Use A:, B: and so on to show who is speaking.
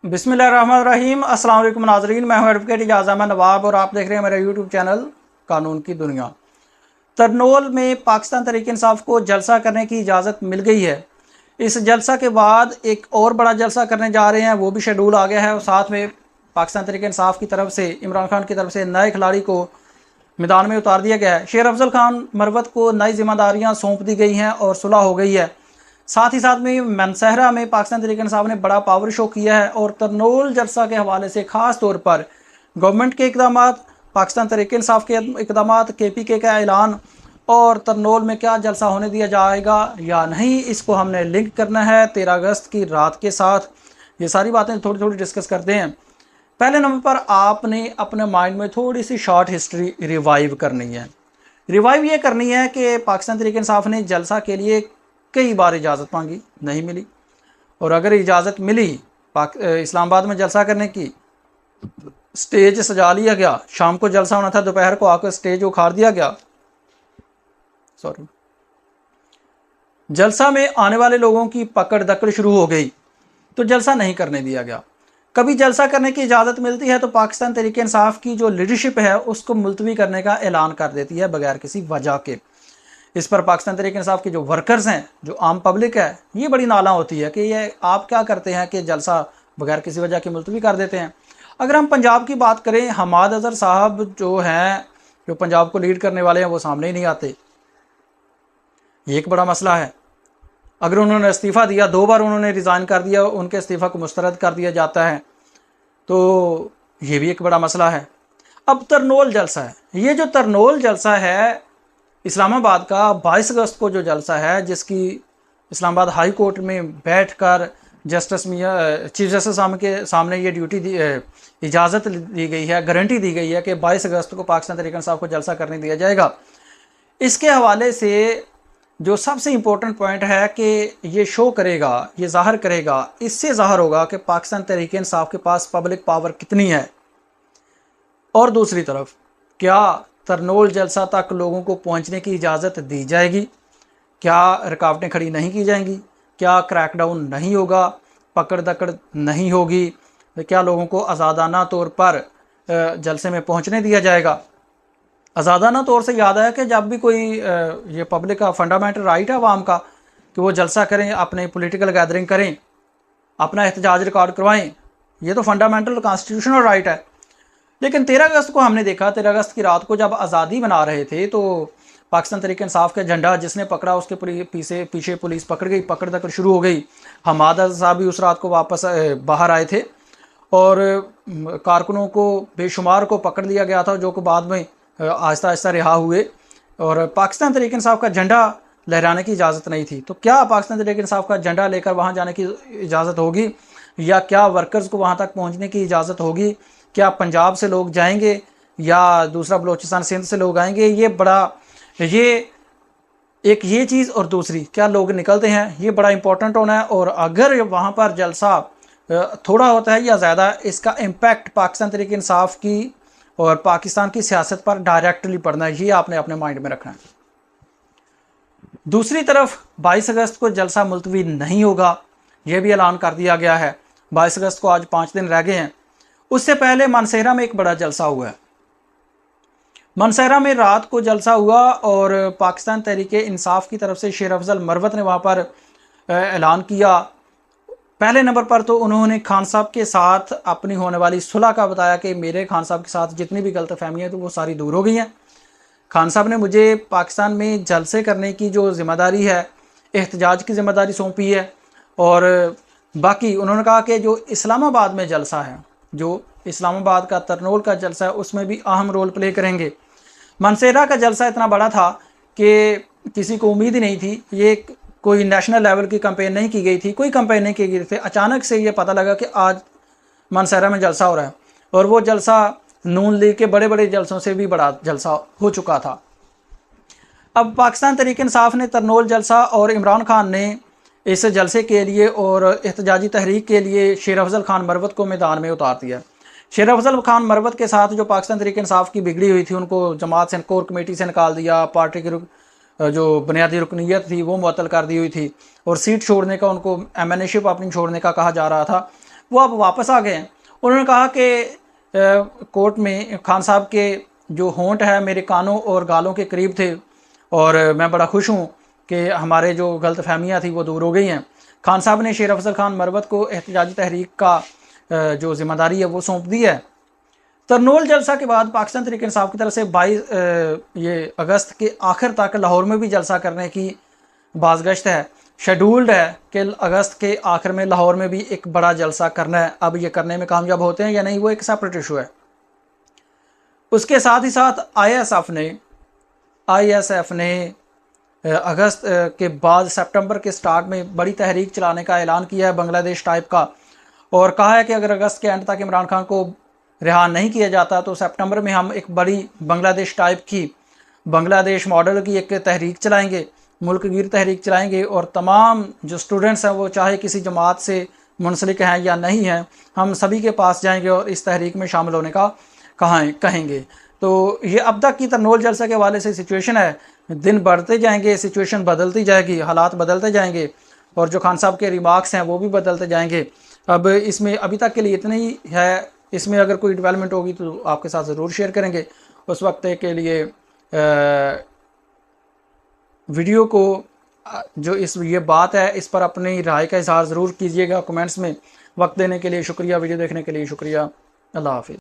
A: बिस्मिल्लाहिर्रहमानिर्रहीम। अस्सलाम वालेकुम नाज़रीन, मैं हूं एडवोकेट इजाज़ अहमद नवाब और आप देख रहे हैं मेरा यूट्यूब चैनल कानून की दुनिया। तरनोल में पाकिस्तान तहरीक इंसाफ को जलसा करने की इजाज़त मिल गई है। इस जलसा के बाद एक और बड़ा जलसा करने जा रहे हैं, वो भी शेड्यूल आ गया है और साथ में पाकिस्तान तहरीक इंसाफ की तरफ से इमरान खान की तरफ से नए खिलाड़ी को मैदान में उतार दिया गया है। शेर अफजल खान मरवत को नई जिम्मेदारियाँ सौंप दी गई हैं और सुलह हो गई है। साथ ही साथ में मनसहरा में पाकिस्तान तहरीक इंसाफ ने बड़ा पावर शो किया है और तरनोल जलसा के हवाले से ख़ास तौर पर गवर्नमेंट के इकदाम, पाकिस्तान तहरीक इंसाफ के इकदाम, KPK का ऐलान और तरनोल में क्या जलसा होने दिया जाएगा या नहीं, इसको हमने लिंक करना है 13 अगस्त की रात के साथ। ये सारी बातें थोड़ी थोड़ी डिस्कस करते हैं। पहले नंबर पर आपने अपने माइंड में थोड़ी सी शॉर्ट हिस्ट्री रिवाइव करनी है। रिवाइव ये करनी है कि पाकिस्तान तहरीक इंसाफ ने जलसा के लिए कई बार इजाज़त मांगी, नहीं मिली, और अगर इजाज़त मिली इस्लामाबाद में जलसा करने की, स्टेज सजा लिया गया। शाम को जलसा होना था, दोपहर को आकर स्टेज उखाड़ दिया गया। सॉरी, जलसा में आने वाले लोगों की पकड़ दकड़ शुरू हो गई तो जलसा नहीं करने दिया गया। कभी जलसा करने की इजाज़त मिलती है तो पाकिस्तान तहरीक इंसाफ की जो लीडरशिप है उसको मुलतवी करने का ऐलान कर देती है बगैर किसी वजह के। इस पर पाकिस्तान तहरीक इंसाफ के जो वर्कर्स हैं, जो आम पब्लिक है, ये बड़ी नाला होती है कि ये आप क्या करते हैं कि जलसा बगैर किसी वजह के मुलतवी कर देते हैं। अगर हम पंजाब की बात करें, हमाद अजहर साहब जो हैं, जो पंजाब को लीड करने वाले हैं, वो सामने ही नहीं आते। ये एक बड़ा मसला है। अगर उन्होंने इस्तीफ़ा दिया, 2 बार उन्होंने रिज़ाइन कर दिया, उनके इस्तीफ़ा को मुस्तरद कर दिया जाता है, तो ये भी एक बड़ा मसला है। अब तरनोल जलसा है, ये जो तरनोल जलसा है इस्लामाबाद का 22 अगस्त को जो जलसा है, जिसकी इस्लामाबाद हाई कोर्ट में बैठकर जस्टिस मियां चीफ जस्टिस साहब के सामने ये इजाज़त दी गई है, गारंटी दी गई है कि 22 अगस्त को पाकिस्तान तहरीक इंसाफ को जलसा करने दिया जाएगा। इसके हवाले से जो सबसे इम्पोर्टेंट पॉइंट है कि ये शो करेगा, ये ज़ाहिर करेगा, इससे ज़ाहिर होगा कि पाकिस्तान तहरीक इंसाफ के पास पब्लिक पावर कितनी है। और दूसरी तरफ, क्या तरनोल जलसा तक लोगों को पहुंचने की इजाज़त दी जाएगी? क्या रुकावटें खड़ी नहीं की जाएंगी? क्या क्रैकडाउन नहीं होगा? पकड़ दकड़ नहीं होगी? क्या लोगों को आज़ादाना तौर पर जलसे में पहुंचने दिया जाएगा? आज़ादाना तौर से याद आया कि जब भी कोई ये पब्लिक का फंडामेंटल राइट है आवाम का कि वो जलसा करें, अपने पॉलिटिकल गैदरिंग करें, अपना एहतजाज रिकॉर्ड करवाएं, ये तो फंडामेंटल कॉन्स्टिट्यूशनल राइट है। लेकिन 13 अगस्त को हमने देखा, 13 अगस्त की रात को जब आज़ादी मना रहे थे तो पाकिस्तान तहरीक इंसाफ का झंडा जिसने पकड़ा उसके पीछे पुलिस पकड़ गई, पकड़ दकड़ शुरू हो गई। हमाद अजहर साहब भी उस रात को वापस बाहर आए थे और कारकुनों को बेशुमार को पकड़ लिया गया था, जो कि बाद में आहिस्ता आहिस्ता रिहा हुए और पाकिस्तान तहरीक इंसाफ का झंडा लहराने की इजाज़त नहीं थी। तो क्या पाकिस्तान तहरीक इंसाफ का झंडा लेकर वहाँ जाने की इजाज़त होगी या क्या वर्कर्स को वहाँ तक पहुँचने की इजाज़त होगी? क्या पंजाब से लोग जाएंगे या दूसरा बलोचिस्तान सिंध से लोग आएंगे? ये चीज़ और दूसरी क्या लोग निकलते हैं, ये बड़ा इंपॉर्टेंट होना है। और अगर वहाँ पर जलसा थोड़ा होता है या ज़्यादा, इसका इम्पैक्ट पाकिस्तान तहरीक इंसाफ की और पाकिस्तान की सियासत पर डायरेक्टली पड़ना है, ये आपने अपने माइंड में रखना है। दूसरी तरफ 22 अगस्त को जलसा मुलतवी नहीं होगा, यह भी ऐलान कर दिया गया है। 22 अगस्त को आज 5 दिन रह गए हैं। उससे पहले मनसहरा में एक बड़ा जलसा हुआ है। मनसहरा में रात को जलसा हुआ और पाकिस्तान तहरीक इंसाफ की तरफ से शेर अफजल मरवत ने वहाँ पर ऐलान किया। पहले नंबर पर तो उन्होंने खान साहब के साथ अपनी होने वाली सुलह का बताया कि मेरे खान साहब के साथ जितनी भी गलतफहमी है तो वो सारी दूर हो गई हैं। खान साहब ने मुझे पाकिस्तान में जलसे करने की जो ज़िम्मेदारी है, एहतजाज की ज़िम्मेदारी सौंपी है। और बाकी उन्होंने कहा कि जो इस्लामाबाद में जलसा है, जो इस्लामाबाद का तरनोल का जलसा है, उसमें भी अहम रोल प्ले करेंगे। मनसेरा का जलसा इतना बड़ा था कि किसी को उम्मीद ही नहीं थी। ये कोई नेशनल लेवल की कैंपेन नहीं की गई थी, कोई कैंपेन नहीं की गई थी। अचानक से ये पता लगा कि आज मनसेरा में जलसा हो रहा है और वो जलसा नून लीग के बड़े बड़े जलसों से भी बड़ा जलसा हो चुका था। अब पाकिस्तान तहरीक इंसाफ ने तरनोल जलसा और इमरान खान ने इस जलसे के लिए और एहतजाजी तहरीक के लिए शेर अफजल खान मरवत को मैदान में उतार दिया। शेर अफजल खान मरवत के साथ जो पाकिस्तान तहरीक इंसाफ की बिगड़ी हुई थी, उनको जमात से कोर कमेटी से निकाल दिया, पार्टी की जो बुनियादी रुकनीत थी वो मुअत्तल कर दी हुई थी और सीट छोड़ने का, उनको एमएनएशिप अपनी छोड़ने का कहा जा रहा था। वो अब वापस आ गए हैं। उन्होंने कहा कि कोर्ट में खान साहब के जो होंठ है मेरे कानों और गालों के करीब थे और मैं बड़ा खुश हूँ कि हमारे जो गलत फहमियाँ थी वो दूर हो गई हैं। खान साहब ने शेर अफजल खान मरवत को एहतजाजी तहरीक का जो ज़िम्मेदारी है वो सौंप दी है। तरनोल जलसा के बाद पाकिस्तान तहरीक इंसाफ की तरफ से 22 ये अगस्त के आखिर तक लाहौर में भी जलसा करने की बाज़गश्त है। शेड्यूल्ड है कि अगस्त के आखिर में लाहौर में भी एक बड़ा जलसा करना है। अब ये करने में कामयाब होते हैं या नहीं वो एक सेपरेट इशू है। उसके साथ ही साथ आईएसएफ ने अगस्त के बाद सितंबर के स्टार्ट में बड़ी तहरीक चलाने का ऐलान किया है बांग्लादेश टाइप का, और कहा है कि अगर अगस्त के एंड तक इमरान खान को रिहा नहीं किया जाता तो सितंबर में हम एक बड़ी बांग्लादेश टाइप की, बांग्लादेश मॉडल की एक तहरीक चलाएंगे, मुल्क गिर तहरीक चलाएंगे, और तमाम जो स्टूडेंट्स हैं वो चाहे किसी जमात से मुंसलिक हैं या नहीं हैं, हम सभी के पास जाएंगे और इस तहरीक में शामिल होने का कहेंगे। तो ये अब तक की तरनोल जलसा के हवाले से सिचुएशन है। दिन बढ़ते जाएंगे, सिचुएशन बदलती जाएगी, हालात बदलते जाएंगे और जो खान साहब के रिमार्क्स हैं वो भी बदलते जाएंगे। अब इसमें अभी तक के लिए इतना ही है। इसमें अगर कोई डेवलपमेंट होगी तो आपके साथ ज़रूर शेयर करेंगे। उस वक्त के लिए वीडियो को जो ये बात है इस पर अपनी राय का इजहार ज़रूर कीजिएगा कमेंट्स में। वक्त देने के लिए शुक्रिया, वीडियो देखने के लिए शुक्रिया। अल्लाह हाफिज़।